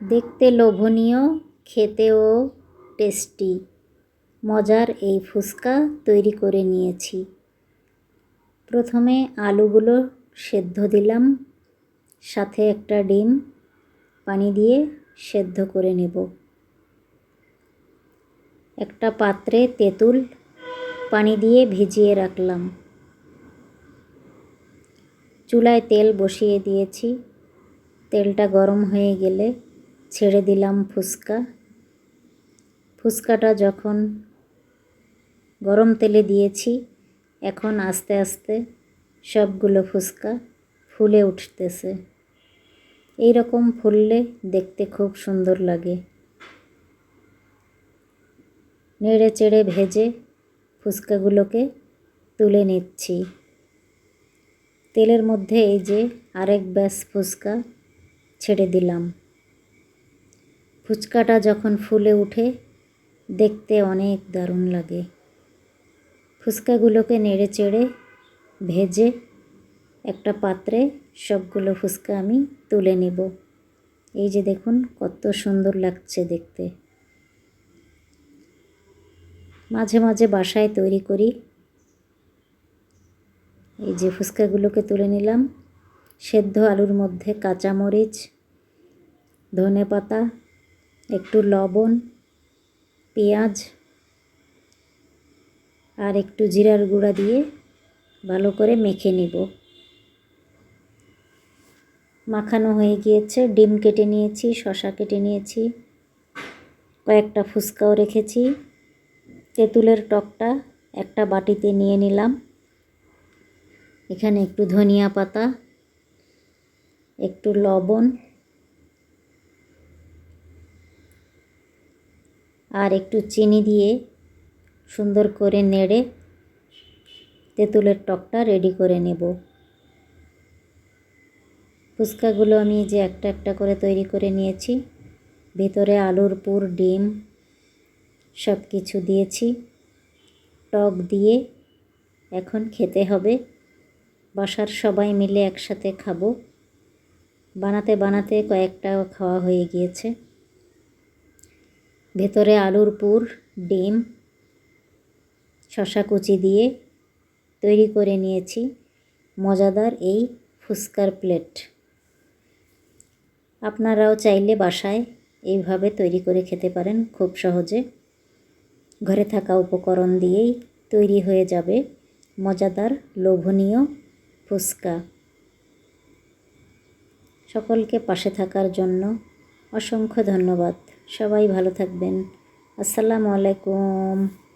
দেখতে লোভনীয়, খেতেও টেস্টি মজার এই ফুচকা তৈরি করে নিয়েছি। প্রথমে আলুগুলো সেদ্ধ দিলাম, সাথে একটা ডিম পানি দিয়ে সেদ্ধ করে নেব। একটা পাত্রে তেঁতুল পানি দিয়ে ভিজিয়ে রাখলাম। চুলায় তেল বসিয়ে দিয়েছি। তেলটা গরম হয়ে গেলে ছেড়ে দিলাম ফুচকা। ফুচকাটা যখন গরম তেলে দিয়েছি, এখন আস্তে আস্তে সবগুলো ফুচকা ফুলে উঠতেছে। এই রকম ফুললে দেখতে খুব সুন্দর লাগে। নেড়ে চেড়ে ভেজে ফুচকাগুলোকে তুলে নিচ্ছি। তেলের মধ্যে এই যে আরেক ব্যাচ ফুচকা ছেড়ে দিলাম। ফুচকাটা যখন ফুলে উঠে দেখতে অনেক দারুণ লাগে। ফুচকাগুলোকে নেড়ে চেড়ে ভেজে একটা পাত্রে সবগুলো ফুচকা আমি তুলে নেব। এই যে দেখুন কত সুন্দর লাগছে দেখতে। মাঝে মাঝে বাসায় তৈরি করি। এই যে ফুচকাগুলোকে তুলে নিলাম। সেদ্ধ আলুর মধ্যে কাঁচামরিচ, ধনেপাতা, একটু লবণ, পেঁয়াজ আর একটু জিরার গুঁড়া দিয়ে ভালো করে মেখে নিব। মাখানো হয়ে গিয়েছে। ডিম কেটে নিয়েছি, শসা কেটে নিয়েছি, কয়েকটা ফুচকাও রেখেছি। তেঁতুলের টকটা একটা বাটিতে নিয়ে নিলাম। এখানে একটু ধনিয়া পাতা, একটু লবণ আর একটু চিনি দিয়ে সুন্দর করে নেড়ে তেঁতুলের টকটা রেডি করে নেব। ফুচকাগুলো আমি যে একটা একটা করে তৈরি করে নিয়েছি। ভেতরে আলুর পুর, ডিম সব কিছু দিয়েছি। টক দিয়ে এখন খেতে হবে। বাসার সবাই মিলে একসাথে খাবো। বানাতে বানাতে কয়েকটা খাওয়া হয়ে গিয়েছে। ভেতরে আলুর পুর, ডিম, শসা কুচি দিয়ে তৈরি করে নিয়েছি মজাদার এই ফুচকার প্লেট। আপনারাও চাইলে বাসায় এইভাবে তৈরি করে খেতে পারেন খুব সহজে। ঘরে থাকা উপকরণ দিয়েই তৈরি হয়ে যাবে মজাদার লোভনীয় ফুচকা। সকলকে পাশে থাকার জন্য অসংখ্য ধন্যবাদ। সবাই ভালো থাকবেন। আসসালামু আলাইকুম।